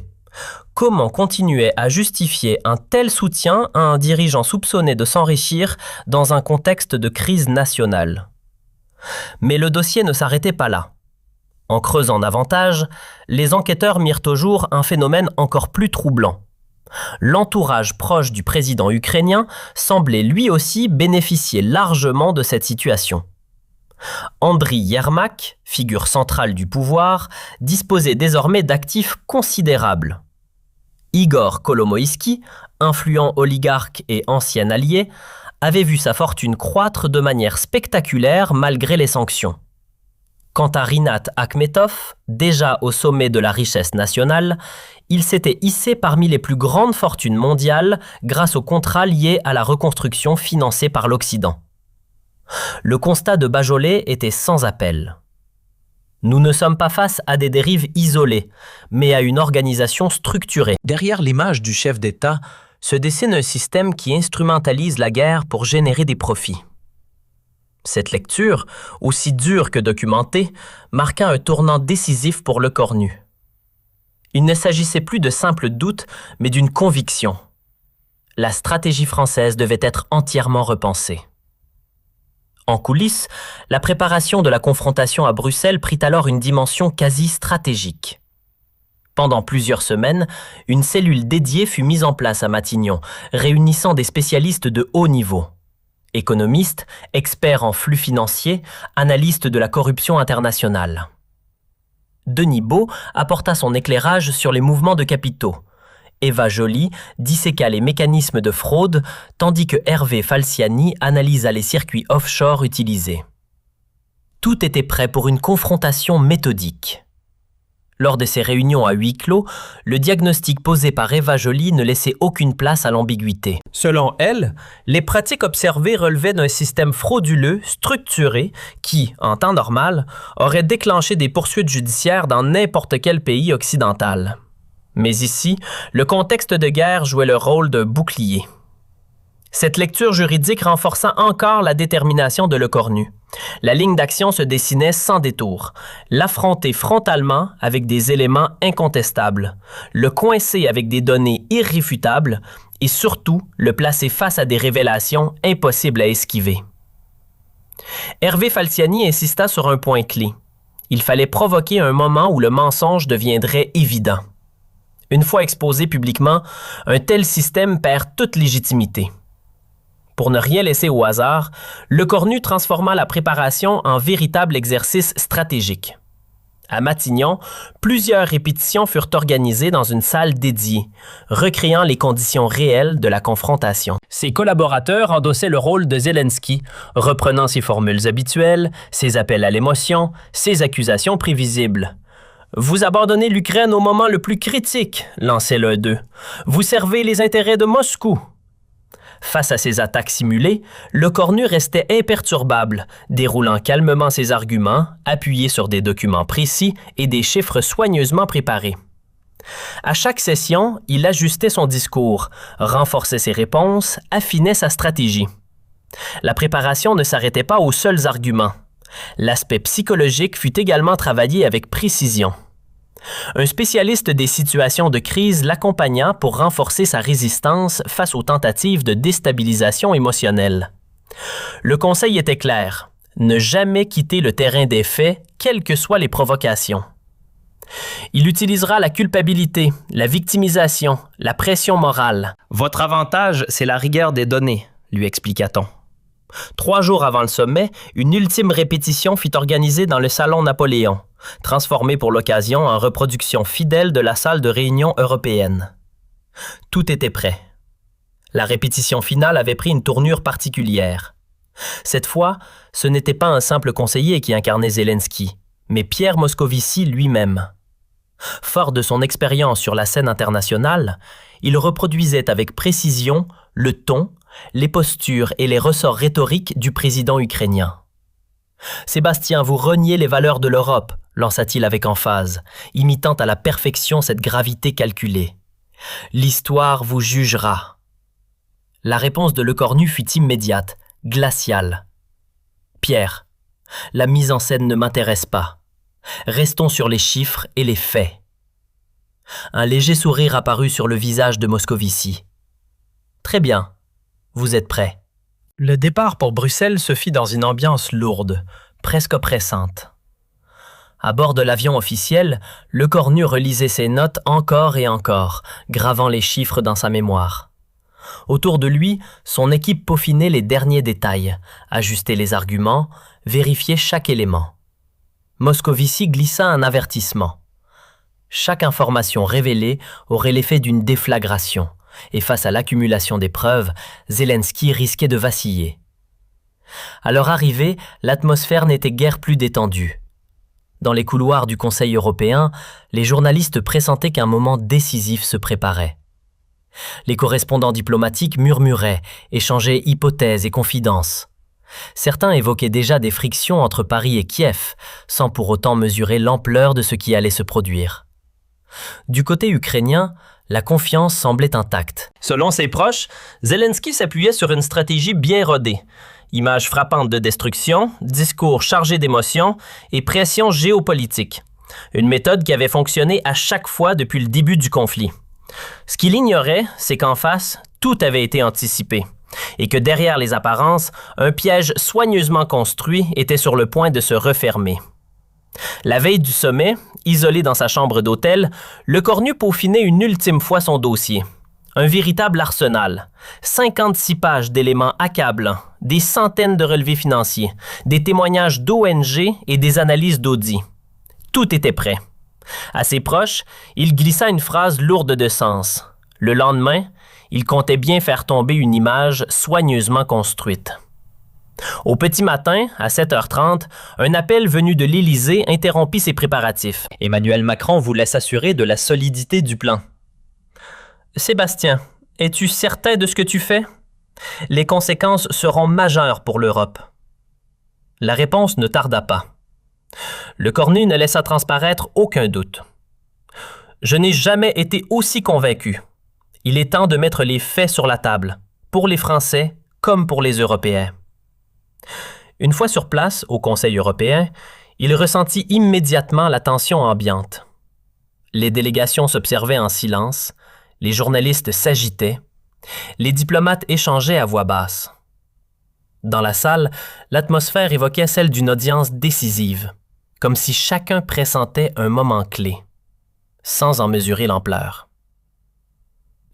Comment continuer à justifier un tel soutien à un dirigeant soupçonné de s'enrichir dans un contexte de crise nationale? Mais le dossier ne s'arrêtait pas là. En creusant davantage, les enquêteurs mirent au jour un phénomène encore plus troublant. L'entourage proche du président ukrainien semblait lui aussi bénéficier largement de cette situation. Andriy Yermak, figure centrale du pouvoir, disposait désormais d'actifs considérables. Igor Kolomoïski, influent oligarque et ancien allié, avait vu sa fortune croître de manière spectaculaire malgré les sanctions. Quant à Rinat Akhmetov, déjà au sommet de la richesse nationale, il s'était hissé parmi les plus grandes fortunes mondiales grâce aux contrats liés à la reconstruction financée par l'Occident. Le constat de Bajolet était sans appel. Nous ne sommes pas face à des dérives isolées, mais à une organisation structurée. Derrière l'image du chef d'État se dessine un système qui instrumentalise la guerre pour générer des profits. Cette lecture, aussi dure que documentée, marqua un tournant décisif pour le Cornu. Il ne s'agissait plus de simples doutes, mais d'une conviction. La stratégie française devait être entièrement repensée. En coulisses, la préparation de la confrontation à Bruxelles prit alors une dimension quasi stratégique. Pendant plusieurs semaines, une cellule dédiée fut mise en place à Matignon, réunissant des spécialistes de haut niveau. Économistes, experts en flux financiers, analystes de la corruption internationale. Denis Baud apporta son éclairage sur les mouvements de capitaux. Eva Joly disséqua les mécanismes de fraude, tandis que Hervé Falciani analysa les circuits offshore utilisés. Tout était prêt pour une confrontation méthodique. Lors de ces réunions à huis clos, le diagnostic posé par Eva Joly ne laissait aucune place à l'ambiguïté. Selon elle, les pratiques observées relevaient d'un système frauduleux, structuré, qui, en temps normal, aurait déclenché des poursuites judiciaires dans n'importe quel pays occidental. Mais ici, le contexte de guerre jouait le rôle d'un bouclier. Cette lecture juridique renforça encore la détermination de Lecornu. La ligne d'action se dessinait sans détour. L'affronter frontalement avec des éléments incontestables, le coincer avec des données irréfutables et surtout le placer face à des révélations impossibles à esquiver. Hervé Falciani insista sur un point clé. Il fallait provoquer un moment où le mensonge deviendrait évident. Une fois exposé publiquement, un tel système perd toute légitimité. Pour ne rien laisser au hasard, Lecornu transforma la préparation en véritable exercice stratégique. À Matignon, plusieurs répétitions furent organisées dans une salle dédiée, recréant les conditions réelles de la confrontation. Ses collaborateurs endossaient le rôle de Zelensky, reprenant ses formules habituelles, ses appels à l'émotion, ses accusations prévisibles. « Vous abandonnez l'Ukraine au moment le plus critique », lançait l'un d'eux. « Vous servez les intérêts de Moscou. » Face à ces attaques simulées, Lecornu restait imperturbable, déroulant calmement ses arguments, appuyés sur des documents précis et des chiffres soigneusement préparés. À chaque session, il ajustait son discours, renforçait ses réponses, affinait sa stratégie. La préparation ne s'arrêtait pas aux seuls arguments. L'aspect psychologique fut également travaillé avec précision. Un spécialiste des situations de crise l'accompagna pour renforcer sa résistance face aux tentatives de déstabilisation émotionnelle. Le conseil était clair, ne jamais quitter le terrain des faits, quelles que soient les provocations. Il utilisera la culpabilité, la victimisation, la pression morale. « Votre avantage, c'est la rigueur des données », lui expliqua-t-on. 3 jours avant le sommet, une ultime répétition fut organisée dans le salon Napoléon, transformé pour l'occasion en reproduction fidèle de la salle de réunion européenne. Tout était prêt. La répétition finale avait pris une tournure particulière. Cette fois, ce n'était pas un simple conseiller qui incarnait Zelensky, mais Pierre Moscovici lui-même. Fort de son expérience sur la scène internationale, il reproduisait avec précision le ton, les postures et les ressorts rhétoriques du président ukrainien. « Sébastien, vous reniez les valeurs de l'Europe », lança-t-il avec emphase, imitant à la perfection cette gravité calculée. « L'histoire vous jugera. » La réponse de Lecornu fut immédiate, glaciale. « Pierre, la mise en scène ne m'intéresse pas. Restons sur les chiffres et les faits. » Un léger sourire apparut sur le visage de Moscovici. « Très bien. Vous êtes prêts. » Le départ pour Bruxelles se fit dans une ambiance lourde, presque oppressante. À bord de l'avion officiel, Lecornu relisait ses notes encore et encore, gravant les chiffres dans sa mémoire. Autour de lui, son équipe peaufinait les derniers détails, ajustait les arguments, vérifiait chaque élément. Moscovici glissa un avertissement. Chaque information révélée aurait l'effet d'une déflagration. Et face à l'accumulation des preuves, Zelensky risquait de vaciller. À leur arrivée, l'atmosphère n'était guère plus détendue. Dans les couloirs du Conseil européen, les journalistes pressentaient qu'un moment décisif se préparait. Les correspondants diplomatiques murmuraient, échangeaient hypothèses et confidences. Certains évoquaient déjà des frictions entre Paris et Kiev, sans pour autant mesurer l'ampleur de ce qui allait se produire. Du côté ukrainien, la confiance semblait intacte. Selon ses proches, Zelensky s'appuyait sur une stratégie bien rodée. Images frappantes de destruction, discours chargés d'émotions et pression géopolitique. Une méthode qui avait fonctionné à chaque fois depuis le début du conflit. Ce qu'il ignorait, c'est qu'en face, tout avait été anticipé. Et que derrière les apparences, un piège soigneusement construit était sur le point de se refermer. La veille du sommet, isolé dans sa chambre d'hôtel, Lecornu peaufinait une ultime fois son dossier. Un véritable arsenal. 56 pages d'éléments accablants, des centaines de relevés financiers, des témoignages d'ONG et des analyses d'audit. Tout était prêt. À ses proches, il glissa une phrase lourde de sens. Le lendemain, il comptait bien faire tomber une image soigneusement construite. Au petit matin, à 7h30, un appel venu de l'Élysée interrompit ses préparatifs. Emmanuel Macron voulait s'assurer de la solidité du plan. « Sébastien, es-tu certain de ce que tu fais? Les conséquences seront majeures pour l'Europe. » La réponse ne tarda pas. Le cornu ne laissa transparaître aucun doute. « Je n'ai jamais été aussi convaincu. Il est temps de mettre les faits sur la table, pour les Français comme pour les Européens. » Une fois sur place, au Conseil européen, il ressentit immédiatement la tension ambiante. Les délégations s'observaient en silence, les journalistes s'agitaient, les diplomates échangeaient à voix basse. Dans la salle, l'atmosphère évoquait celle d'une audience décisive, comme si chacun pressentait un moment clé, sans en mesurer l'ampleur.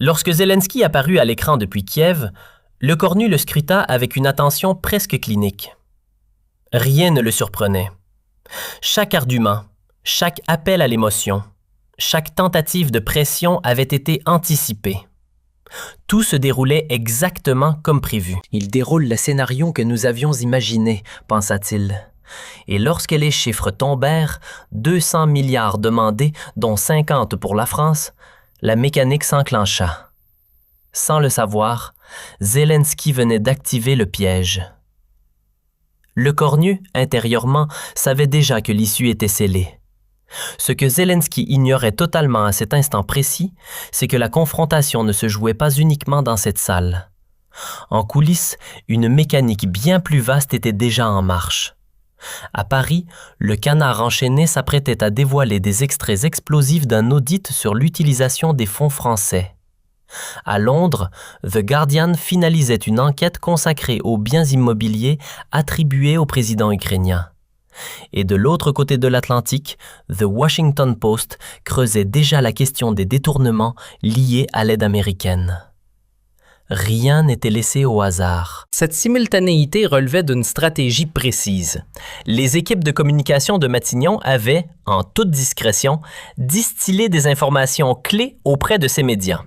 Lorsque Zelensky apparut à l'écran depuis Kiev, le cornu le scruta avec une attention presque clinique. Rien ne le surprenait. Chaque argument, chaque appel à l'émotion, chaque tentative de pression avait été anticipé. Tout se déroulait exactement comme prévu. « Il déroule le scénario que nous avions imaginé, pensa-t-il. Et lorsque les chiffres tombèrent, 200 milliards demandés, dont 50 pour la France, la mécanique s'enclencha. Sans le savoir, Zelensky venait d'activer le piège. Le cornu, intérieurement, savait déjà que l'issue était scellée. Ce que Zelensky ignorait totalement à cet instant précis, c'est que la confrontation ne se jouait pas uniquement dans cette salle. En coulisses, une mécanique bien plus vaste était déjà en marche. À Paris, le Canard enchaîné s'apprêtait à dévoiler des extraits explosifs d'un audit sur l'utilisation des fonds français. À Londres, The Guardian finalisait une enquête consacrée aux biens immobiliers attribués au président ukrainien. Et de l'autre côté de l'Atlantique, The Washington Post creusait déjà la question des détournements liés à l'aide américaine. Rien n'était laissé au hasard. Cette simultanéité relevait d'une stratégie précise. Les équipes de communication de Matignon avaient, en toute discrétion, distillé des informations clés auprès de ces médias.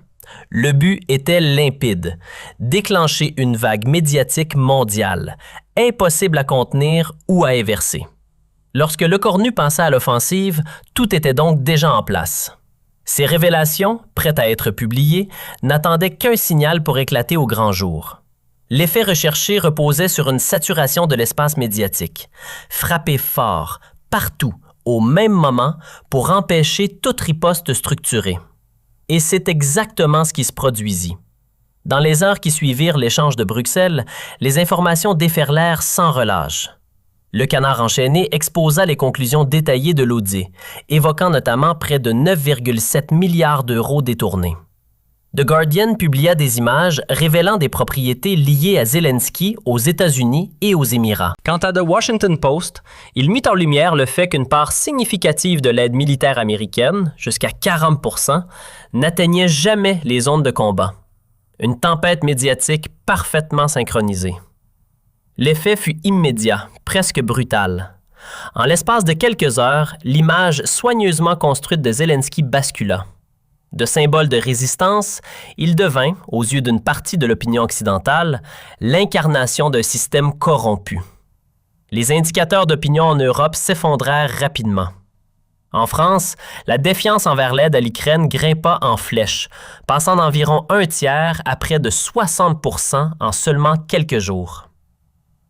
Le but était limpide, déclencher une vague médiatique mondiale, impossible à contenir ou à inverser. Lorsque le cornu pensa à l'offensive, tout était donc déjà en place. Ces révélations, prêtes à être publiées, n'attendaient qu'un signal pour éclater au grand jour. L'effet recherché reposait sur une saturation de l'espace médiatique, frapper fort, partout, au même moment, pour empêcher toute riposte structurée. Et c'est exactement ce qui se produisit. Dans les heures qui suivirent l'échange de Bruxelles, les informations déferlèrent sans relâche. Le Canard enchaîné exposa les conclusions détaillées de l'audit, évoquant notamment près de 9,7 milliards d'euros détournés. The Guardian publia des images révélant des propriétés liées à Zelensky aux États-Unis et aux Émirats. Quant à The Washington Post, il mit en lumière le fait qu'une part significative de l'aide militaire américaine, jusqu'à 40%, n'atteignait jamais les zones de combat. Une tempête médiatique parfaitement synchronisée. L'effet fut immédiat, presque brutal. En l'espace de quelques heures, l'image soigneusement construite de Zelensky bascula. De symbole de résistance, il devint, aux yeux d'une partie de l'opinion occidentale, l'incarnation d'un système corrompu. Les indicateurs d'opinion en Europe s'effondrèrent rapidement. En France, la défiance envers l'aide à l'Ukraine grimpa en flèche, passant d'environ 1/3 à près de 60% en seulement quelques jours.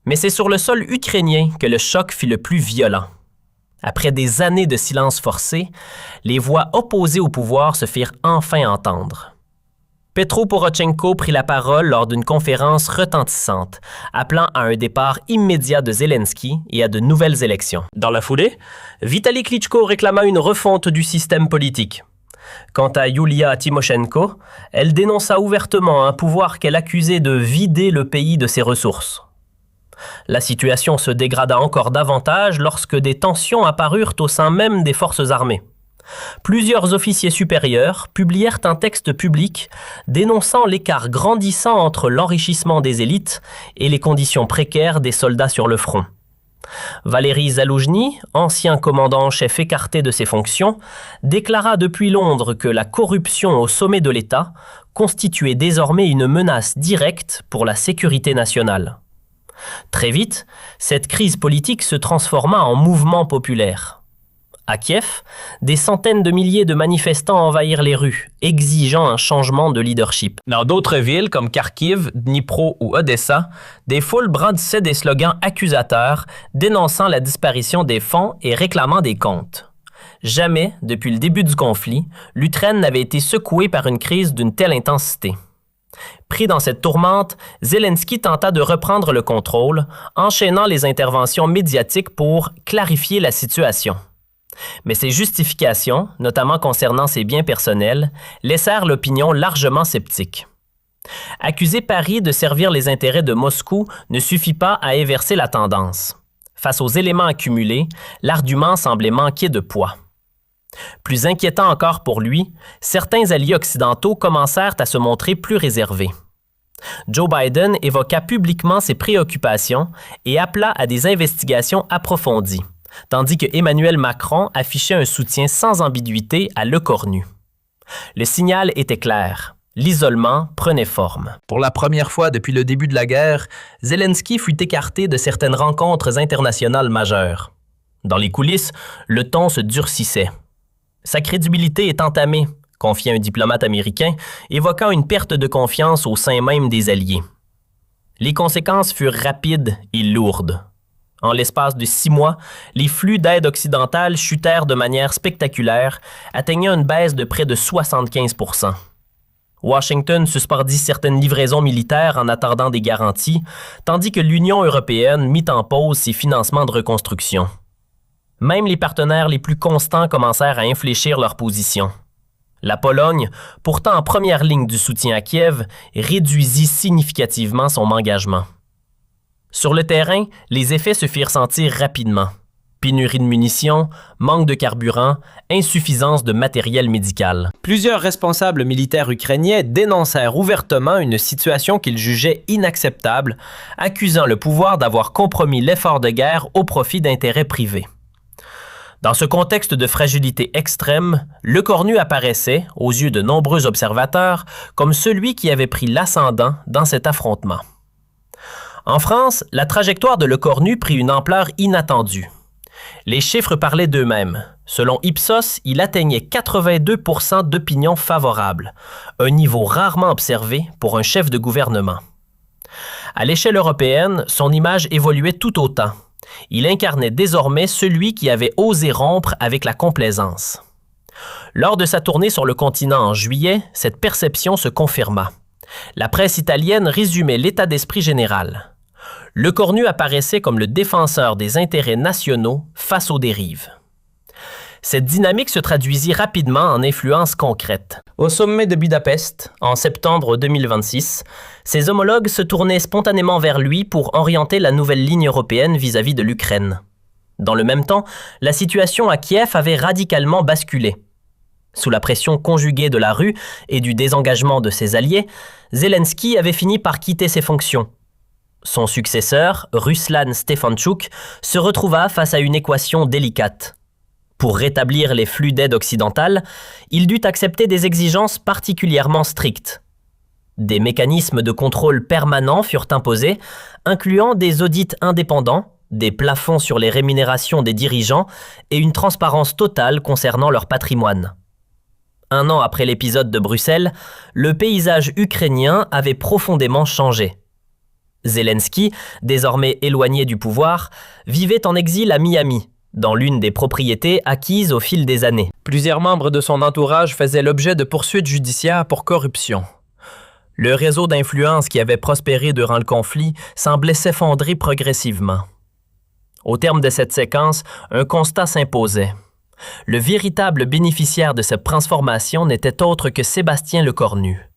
Mais c'est sur le sol ukrainien que le choc fut le plus violent. Après des années de silence forcé, les voix opposées au pouvoir se firent enfin entendre. Petro Porochenko prit la parole lors d'une conférence retentissante, appelant à un départ immédiat de Zelensky et à de nouvelles élections. Dans la foulée, Vitali Klitschko réclama une refonte du système politique. Quant à Yulia Tymoshenko, elle dénonça ouvertement un pouvoir qu'elle accusait de vider le pays de ses ressources. La situation se dégrada encore davantage lorsque des tensions apparurent au sein même des forces armées. Plusieurs officiers supérieurs publièrent un texte public dénonçant l'écart grandissant entre l'enrichissement des élites et les conditions précaires des soldats sur le front. Valéry Zaloujny, ancien commandant en chef écarté de ses fonctions, déclara depuis Londres que la corruption au sommet de l'État constituait désormais une menace directe pour la sécurité nationale. Très vite, cette crise politique se transforma en mouvement populaire. À Kiev, des centaines de milliers de manifestants envahirent les rues, exigeant un changement de leadership. Dans d'autres villes comme Kharkiv, Dnipro ou Odessa, des foules brandissaient des slogans accusateurs, dénonçant la disparition des fonds et réclamant des comptes. Jamais, depuis le début du conflit, l'Ukraine n'avait été secouée par une crise d'une telle intensité. Pris dans cette tourmente, Zelensky tenta de reprendre le contrôle, enchaînant les interventions médiatiques pour clarifier la situation. Mais ces justifications, notamment concernant ses biens personnels, laissèrent l'opinion largement sceptique. Accuser Paris de servir les intérêts de Moscou ne suffit pas à inverser la tendance. Face aux éléments accumulés, l'argument semblait manquer de poids. Plus inquiétant encore pour lui, certains alliés occidentaux commencèrent à se montrer plus réservés. Joe Biden évoqua publiquement ses préoccupations et appela à des investigations approfondies, tandis que Emmanuel Macron affichait un soutien sans ambiguïté à Le Cornu. Le signal était clair. L'isolement prenait forme. Pour la première fois depuis le début de la guerre, Zelensky fut écarté de certaines rencontres internationales majeures. Dans les coulisses, le ton se durcissait. Sa crédibilité est entamée, confiait un diplomate américain, évoquant une perte de confiance au sein même des Alliés. Les conséquences furent rapides et lourdes. En l'espace de 6 mois, les flux d'aide occidentale chutèrent de manière spectaculaire, atteignant une baisse de près de 75%. Washington suspendit certaines livraisons militaires en attendant des garanties, tandis que l'Union européenne mit en pause ses financements de reconstruction. Même les partenaires les plus constants commencèrent à infléchir leur position. La Pologne, pourtant en première ligne du soutien à Kiev, réduisit significativement son engagement. Sur le terrain, les effets se firent sentir rapidement. Pénurie de munitions, manque de carburant, insuffisance de matériel médical. Plusieurs responsables militaires ukrainiens dénoncèrent ouvertement une situation qu'ils jugeaient inacceptable, accusant le pouvoir d'avoir compromis l'effort de guerre au profit d'intérêts privés. Dans ce contexte de fragilité extrême, Le Cornu apparaissait, aux yeux de nombreux observateurs, comme celui qui avait pris l'ascendant dans cet affrontement. En France, la trajectoire de Le Cornu prit une ampleur inattendue. Les chiffres parlaient d'eux-mêmes. Selon Ipsos, il atteignait 82% d'opinion favorable, un niveau rarement observé pour un chef de gouvernement. À l'échelle européenne, son image évoluait tout autant. Il incarnait désormais celui qui avait osé rompre avec la complaisance. Lors de sa tournée sur le continent en juillet, cette perception se confirma. La presse italienne résumait l'état d'esprit général. Le Cornu apparaissait comme le défenseur des intérêts nationaux face aux dérives. Cette dynamique se traduisit rapidement en influences concrètes. Au sommet de Budapest, en septembre 2026, ses homologues se tournaient spontanément vers lui pour orienter la nouvelle ligne européenne vis-à-vis de l'Ukraine. Dans le même temps, la situation à Kiev avait radicalement basculé. Sous la pression conjuguée de la rue et du désengagement de ses alliés, Zelensky avait fini par quitter ses fonctions. Son successeur, Ruslan Stefanchuk, se retrouva face à une équation délicate. Pour rétablir les flux d'aide occidentale, il dut accepter des exigences particulièrement strictes. Des mécanismes de contrôle permanents furent imposés, incluant des audits indépendants, des plafonds sur les rémunérations des dirigeants et une transparence totale concernant leur patrimoine. 1 an après l'épisode de Bruxelles, le paysage ukrainien avait profondément changé. Zelensky, désormais éloigné du pouvoir, vivait en exil à Miami, dans l'une des propriétés acquises au fil des années. Plusieurs membres de son entourage faisaient l'objet de poursuites judiciaires pour corruption. Le réseau d'influence qui avait prospéré durant le conflit semblait s'effondrer progressivement. Au terme de cette séquence, un constat s'imposait. Le véritable bénéficiaire de cette transformation n'était autre que Sébastien Le Cornu.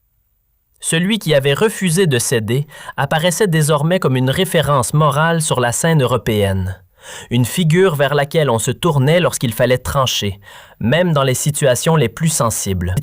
Celui qui avait refusé de céder apparaissait désormais comme une référence morale sur la scène européenne. Une figure vers laquelle on se tournait lorsqu'il fallait trancher, même dans les situations les plus sensibles.